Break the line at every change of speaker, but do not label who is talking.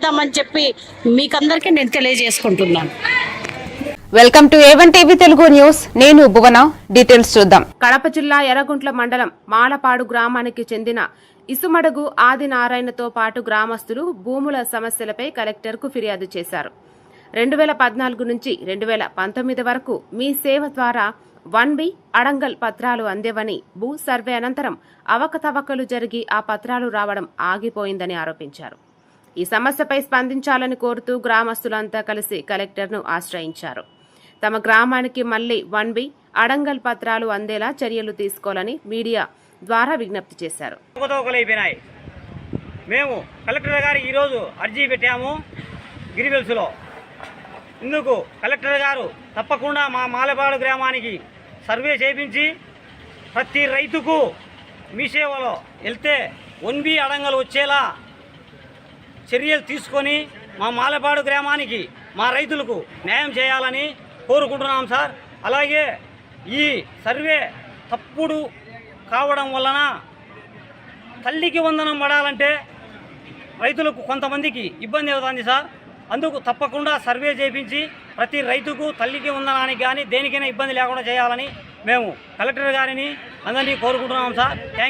చేద్దామని చెప్పి మీకందరికీ నేను తెలియజేసుకుంటున్నాను.
Welcome to A1 TV Telugu news. నేను భువన. డీటెయిల్స్ చూద్దాం.
కడప జిల్లా ఎర్రగుంట్ల మండలం మాలపాడు గ్రామానికి చెందిన ఇసుమడుగు ఆదినారాయణతో పాటు గ్రామస్తులు భూముల సమస్యలపై కలెక్టర్కు ఫిర్యాదు చేశారు. 2014 నుంచి 2019 వరకు మీ సేవ ద్వారా 1B అడంగల్ పత్రాలు అందేవని, భూ సర్వే అనంతరం అవకతవకలు జరిగి ఆ పత్రాలు రావడం ఆగిపోయిందని ఆరోపించారు. ఈ సమస్యపై స్పందించాలని కోరుతూ గ్రామస్తులంతా కలిసి కలెక్టర్ను ఆశ్రయించారు. తమ గ్రామానికి మళ్లీ 1B అడంగల్ పత్రాలు అందేలా చర్యలు తీసుకోవాలని మీడియా ద్వారా విజ్ఞప్తి చేశారు.
మేము కలెక్టర్ గారు ఈరోజు అర్జీ పెట్టాము గిరివెల్సులో. ఇందుకు కలెక్టర్ గారు తప్పకుండా మా మాలపాడు గ్రామానికి సర్వే చేయించి ప్రతి రైతుకు మీ సేవలో వెళ్తే 1B అడంగలు వచ్చేలా చర్యలు తీసుకొని మా మాలపాడు గ్రామానికి మా రైతులకు న్యాయం చేయాలని కోరుకుంటున్నాం సార్. అలాగే ఈ సర్వే తప్పుడు కావడం వలన తల్లికి వందనం పడాలంటే రైతులకు కొంతమందికి ఇబ్బంది అవుతుంది సార్. అందుకు తప్పకుండా సర్వే చేయించి ప్రతి రైతుకు తల్లికి వందనానికి కానీ దేనికైనా ఇబ్బంది లేకుండా చేయాలని మేము కలెక్టర్ గారిని అందరినీ కోరుకుంటున్నాం సార్. థ్యాంక్